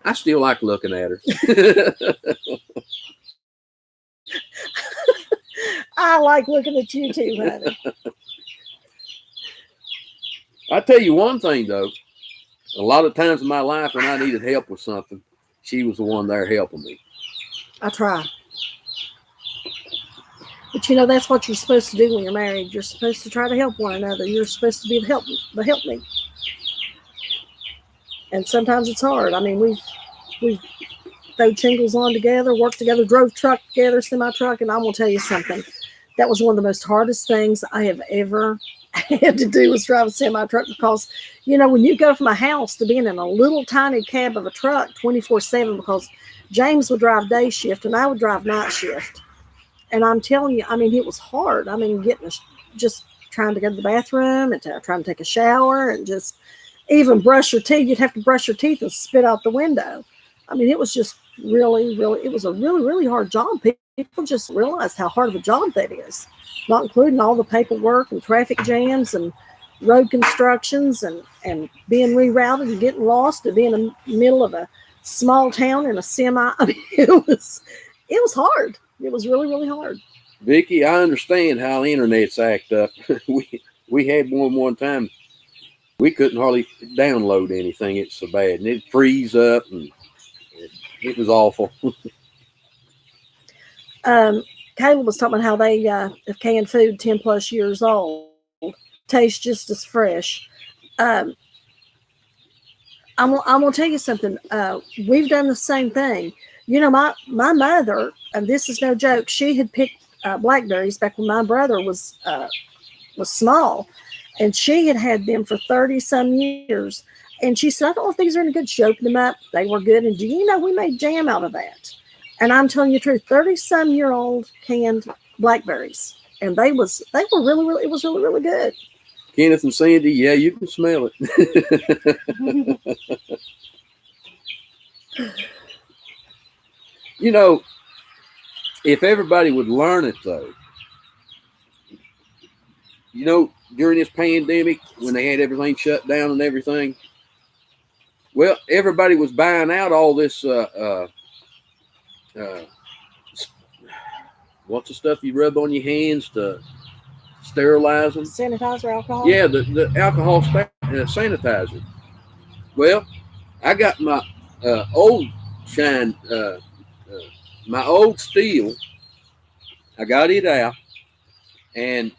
I still like looking at her. I like looking at you too, honey. I tell you one thing though, a lot of times in my life when I needed help with something, she was the one there helping me. I try. But you know, that's what you're supposed to do when you're married. You're supposed to try to help one another. You're supposed to be the helpmate. And sometimes it's hard. I mean, we've thrown shingles on together, worked together, drove truck together, semi-truck, and I'm gonna tell you something. That was one of the most hardest things I have ever had to do was drive a semi-truck, because, you know, when you go from a house to being in a little tiny cab of a truck 24/7, because James would drive day shift and I would drive night shift. And I'm telling you, I mean, it was hard. I mean, just trying to go to the bathroom and trying to take a shower and just even brush your teeth. You'd have to brush your teeth and spit out the window. I mean, it was just really, it was a really, really hard job. People just realize how hard of a job that is, not including all the paperwork and traffic jams and road constructions and being rerouted and getting lost and being in the middle of a small town in a semi. I mean, it was hard. It was really, really hard. Vicki, I understand how the internet's act up. we had one time. We couldn't hardly download anything. It's so bad, and it'd freeze up, and it was awful. Caleb was talking about how they have canned food 10 plus years old, tastes just as fresh. I'm gonna tell you something. We've done the same thing. You know, my mother, and this is no joke, she had picked blackberries back when my brother was small, and she had them for 30 some years. And she said, I don't know if these are any good. She opened them up. They were good. And do you know, we made jam out of that. And I'm telling you the truth, 30-some-year-old canned blackberries. And they were really, it was really, really good. Kenneth and Sandy, yeah, you can smell it. You know, if everybody would learn it, though, you know, during this pandemic, when they had everything shut down and everything, well, everybody was buying out all this, what's the stuff you rub on your hands to sterilize them? Sanitizer, alcohol? Yeah, the alcohol sanitizer. Well, I got my old shine, my old steel. I got it out, and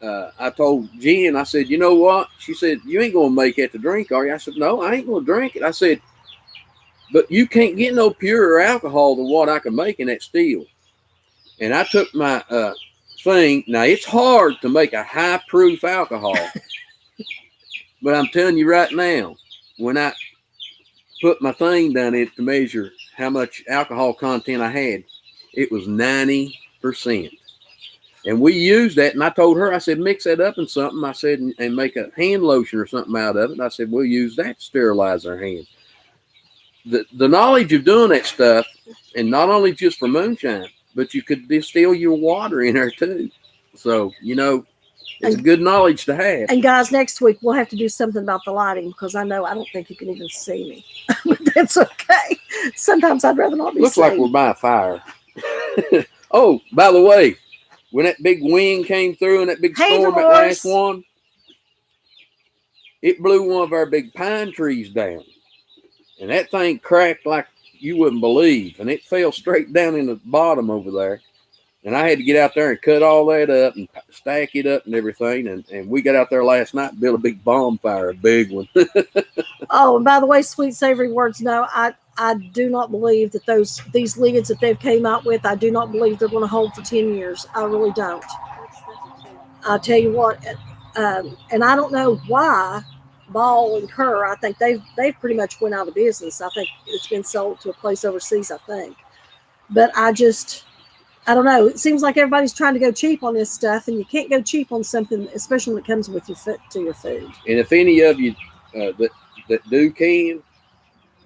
I told Jen, I said, you know what? She said, you ain't going to make it to drink, are you? I said, no, I ain't going to drink it. I said, but you can't get no purer alcohol than what I can make in that steel. And I took my thing. Now, it's hard to make a high-proof alcohol. But I'm telling you right now, when I put my thing down it to measure how much alcohol content I had, it was 90%. And we used that, and I told her, I said, mix that up in something. I said, and make a hand lotion or something out of it. And I said, we'll use that to sterilize our hands. The knowledge of doing that stuff, and not only just for moonshine, but you could distill your water in there too. So, you know, it's a good knowledge to have. And guys, next week we'll have to do something about the lighting, because I don't think you can even see me. But that's okay. Sometimes I'd rather not be Looks seen. like we're by a fire. Oh, by the way, when that big wind came through and that big storm, that last one, it blew one of our big pine trees down. And that thing cracked like you wouldn't believe. And it fell straight down in the bottom over there. And I had to get out there and cut all that up and stack it up and everything. And we got out there last night and built a big bonfire, a big one. Oh, and by the way, Sweet Savory Words, no, I do not believe that these lids that they've came out with, I do not believe they're going to hold for 10 years. I really don't. I'll tell you what, and I don't know why Ball and Kerr, I think they've pretty much went out of business. I think it's been sold to a place overseas, I think. But I don't know. It seems like everybody's trying to go cheap on this stuff, and you can't go cheap on something, especially when it comes with your food. And if any of you that do can,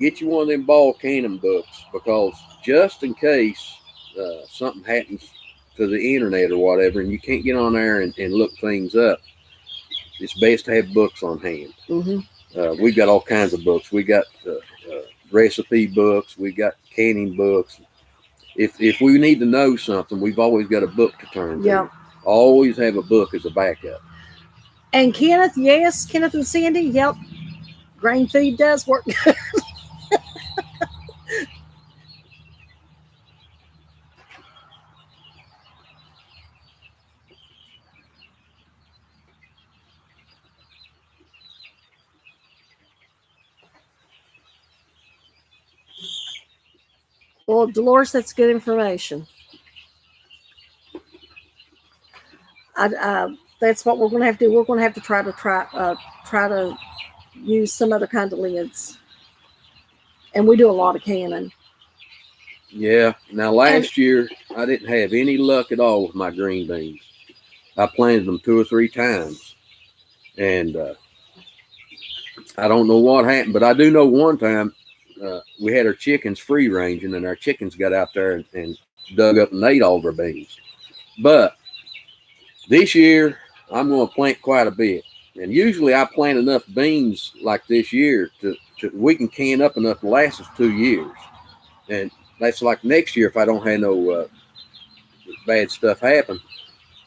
get you one of them ball cannon books, because just in case something happens to the internet or whatever, and you can't get on there and look things up, it's best to have books on hand. Mm-hmm. We've got all kinds of books. We got recipe books. We got canning books. If we need to know something, we've always got a book to turn to. Yeah. Always have a book as a backup. And Kenneth, yes, Kenneth and Sandy, yep, grain feed does work. Well, Dolores, that's good information. That's what we're going to have to do. We're going to have to try to use some other kind of lids, and we do a lot of canning. Yeah. Now, last year, I didn't have any luck at all with my green beans. I planted them 2 or 3 times, and I don't know what happened, but I do know one time we had our chickens free ranging, and our chickens got out there and dug up and ate all of our beans. But this year, I'm going to plant quite a bit. And usually I plant enough beans like this year to we can can up enough to last us 2 years. And that's like next year, if I don't have no bad stuff happen,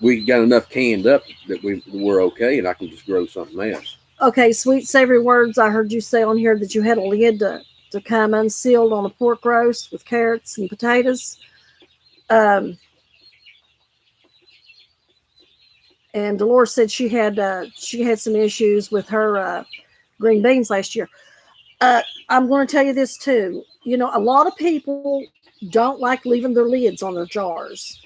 we got enough canned up that we're okay, and I can just grow something else. Okay, Sweet Savory Words, I heard you say on here that you had a lid to come unsealed on a pork roast with carrots and potatoes. And Dolores said she had some issues with her green beans last year. I'm going to tell you this too. You know, a lot of people don't like leaving their lids on their jars.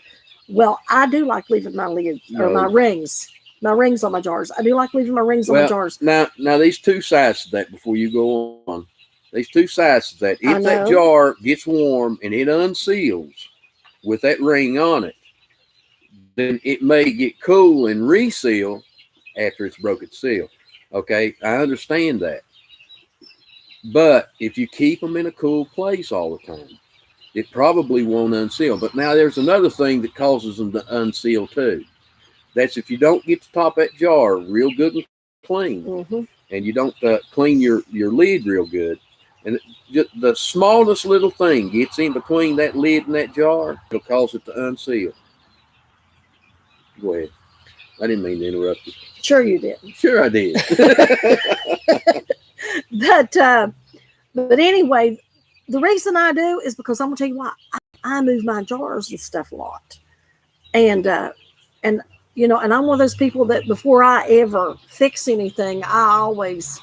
Well, I do like leaving my lids or my rings on my jars. I do like leaving my rings on my jars. Now these 2 sides to that before you go on. These 2 sides to that. If that jar gets warm and it unseals with that ring on it, then it may get cool and reseal after it's broke its seal. Okay, I understand that. But if you keep them in a cool place all the time, it probably won't unseal. But now there's another thing that causes them to unseal too. That's if you don't get the top of that jar real good and clean, and you don't clean your lid real good, and just the smallest little thing gets in between that lid and that jar, it'll cause it to unseal. Go ahead. I didn't mean to interrupt you. Sure you did. Sure I did. But anyway, the reason I do is because I'm gonna tell you why. I move my jars and stuff a lot, and you know, and I'm one of those people that before I ever fix anything, I always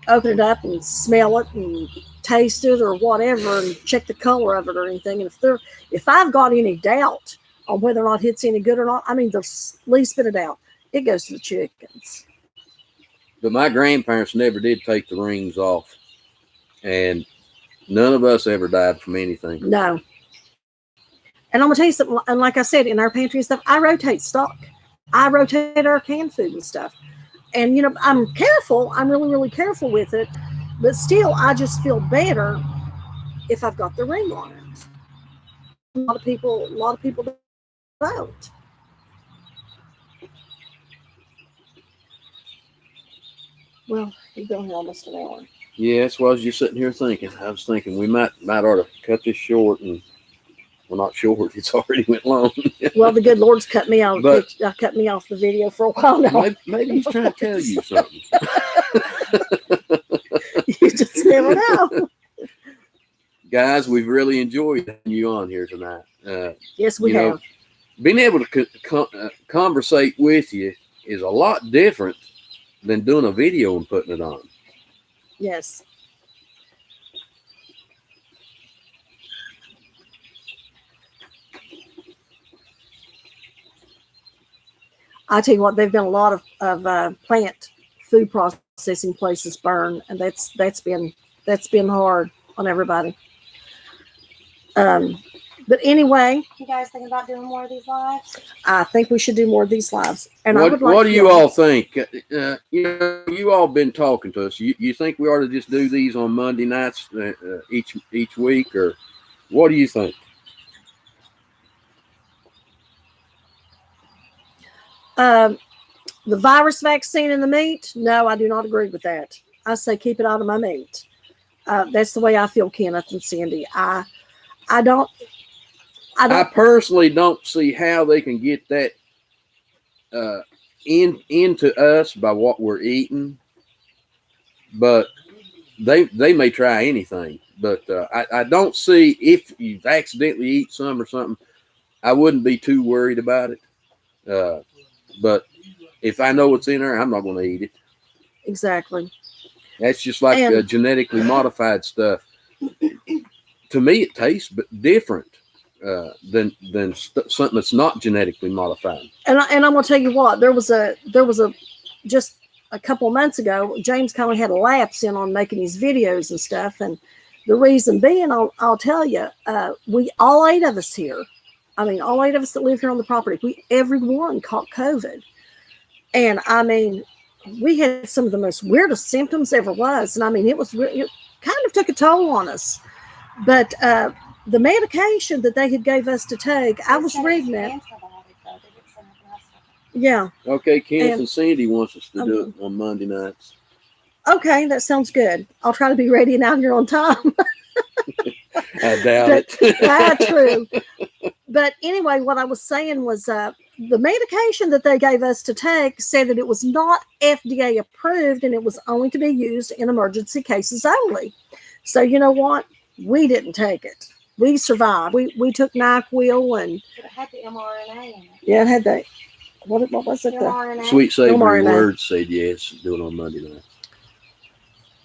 open it up and smell it and taste it or whatever, and check the color of it or anything. And if I've got any doubt on whether or not it's any good or not, I mean, the least bit of doubt, it goes to the chickens. But my grandparents never did take the rings off, and none of us ever died from anything. No. And I'm gonna tell you something. And like I said, in our pantry and stuff, I rotate stock. I rotate our canned food and stuff. And you know, I'm careful. I'm really, really careful with it. But still, I just feel better if I've got the ring on it. A lot of people don't. Well, you've been here almost an hour. Yeah, that's what I was just sitting here thinking. I was thinking we might ought to cut this short, and well, not short. It's already went long. Well, the good Lord's cut me off. Cut me off the video for a while now. Maybe he's trying to tell you something. You just never know. Guys, we've really enjoyed having you on here tonight. Yes, we have. Being able to conversate with you is a lot different than doing a video and putting it on. Yes. I tell you what, they've been a lot of plant food processing places burn, and that's been hard on everybody. But anyway, You guys thinking about doing more of these lives? I think we should do more of these lives. And I What would like What do you y'all- all think? You all been talking to us. You think we ought to just do these on Monday nights each week, or what do you think? The virus vaccine in the meat? No, I do not agree with that. I say keep it out of my meat. That's the way I feel, Kenneth and Cindy. I don't. I personally don't see how they can get that into us by what we're eating, but they may try anything. But I don't see, if you accidentally eat some or something, I wouldn't be too worried about it. But if I know what's in there, I'm not going to eat it. Exactly. That's just like And- genetically modified stuff. To me, it tastes different than something that's not genetically modified. And I'm gonna tell you what, there was a just a couple of months ago, James kind of had a lapse in on making these videos and stuff, and the reason being, I'll tell you, we all 8 of us here. I mean, all 8 of us that live here on the property, everyone caught COVID, and I mean, we had some of the most weirdest symptoms ever was, and I mean, it kind of took a toll on us, but the medication that they had gave us to take, I was reading it. Yeah. Okay, Kenneth And- and Cindy wants us to do it on Monday nights. Okay, that sounds good. I'll try to be ready and out here on time. I doubt it. True. But anyway, what I was saying was the medication that they gave us to take said that it was not FDA approved and it was only to be used in emergency cases only. So you know what? We didn't take it. We survived. We took NyQuil and It had the mRNA in it. yeah, it had the what was it? The, mRNA. Sweet savory mRNA. words said yes. Do it on Monday nights.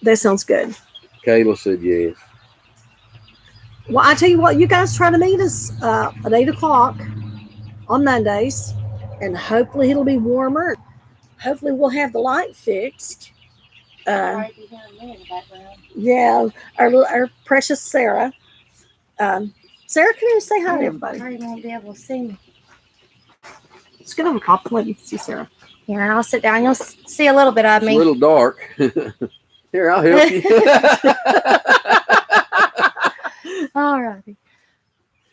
that sounds good. Kayla said yes. Well, I tell you what, you guys try to meet us at 8 o'clock on Mondays, and hopefully it'll be warmer. Hopefully we'll have the light fixed. Right, you hear me in the background. Yeah, our precious Sarah. Sarah, come here and say hi to everybody. Sorry, you won't be able to see me. Let's get over top. Let me see Sarah. Here, I'll sit down. You'll see a little bit of It's me. a little dark. Here, I'll help you. All righty.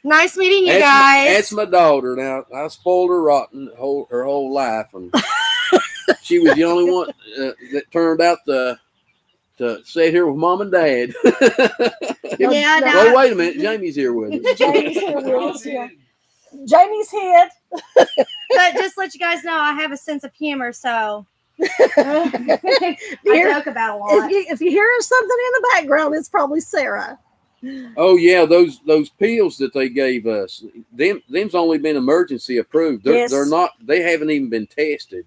Nice meeting you That's guys. my daughter. Now, I spoiled her rotten her whole life, and she was the only one that turned out to sit here with mom and dad. Yeah, No, Oh, wait a minute. Jamie's here with us. Jamie's here with us. Yeah. Jamie's head. But just to let you guys know, I have a sense of humor, so I joke about a lot. If you hear something in the background, it's probably Sarah. Oh yeah, those pills that they gave us. Them's only been emergency approved. Yes. They're not. They haven't even been tested.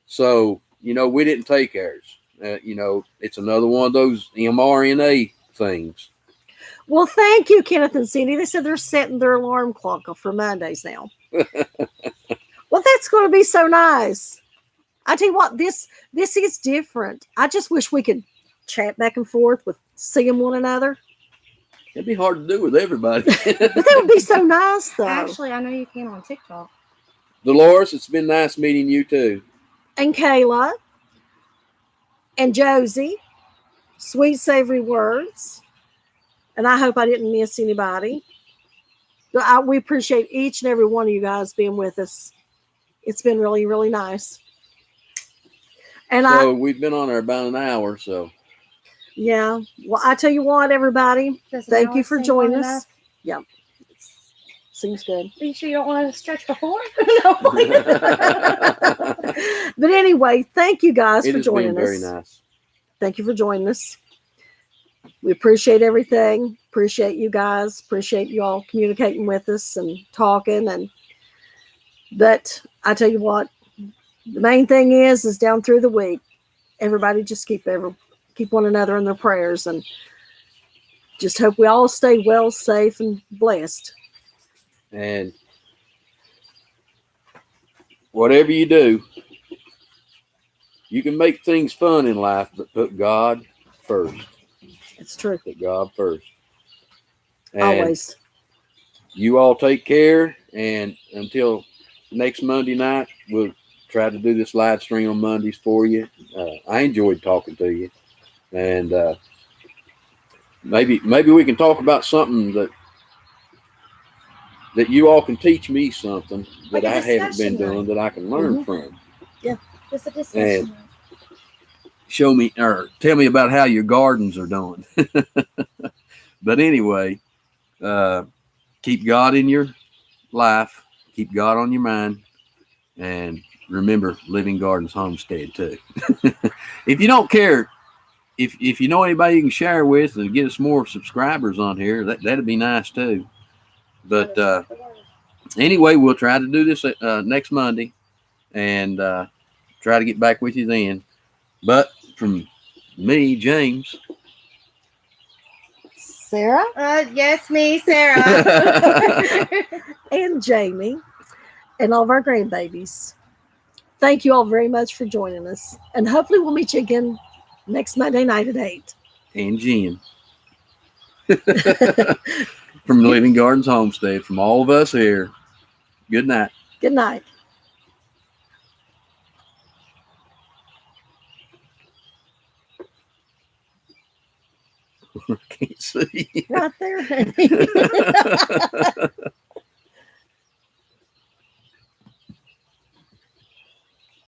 So we didn't take ours. It's another one of those mRNA things. Well, thank you, Kenneth and Cindy. They said they're setting their alarm clock for Mondays now. Well, that's going to be so nice. I tell you what, this is different. I just wish we could chat back and forth with seeing one another. It'd be hard to do with everybody. But that would be so nice, though. Actually, I know you can on TikTok. Dolores, it's been nice meeting you too. And Kayla and Josie, sweet savory words. And I hope I didn't miss anybody. But we appreciate each and every one of you guys being with us. It's been really, really nice. And So we've been on there about an hour. So yeah. Well, I tell you what, everybody, thank you for joining us. Yeah. Seems good. Are you sure you don't want to stretch before? But anyway, thank you guys it for has joining been very us. nice. Thank you for joining us. We appreciate everything. Appreciate you guys. Appreciate you all communicating with us and talking. But I tell you what, the main thing is down through the week, everybody just keep one another in their prayers, and just hope we all stay well, safe, and blessed. And whatever you do, you can make things fun in life, but put God first. It's true. Put God first. And Always. you all take care, and until next Monday night, we'll try to do this live stream on Mondays for you. I enjoyed talking to you, and maybe we can talk about something that you all can teach me something that Like a I haven't been discussion doing night. that I can learn Mhm. from. Just a discussion. Show me or tell me about how your gardens are doing. But anyway, keep God in your life, keep God on your mind, and remember Living Gardens Homestead too. If you don't care, if you know anybody you can share with and get us more subscribers on here, that'd be nice too. But anyway, we'll try to do this next Monday, and try to get back with you then. But from me, James. Sarah Yes, me, Sarah. and Jamie and all of our grandbabies. Thank you all very much for joining us. And hopefully we'll meet you again next Monday night at 8. And Jen. From Living Gardens Homestead, from all of us here, good night. Good night. Can't see. Right there.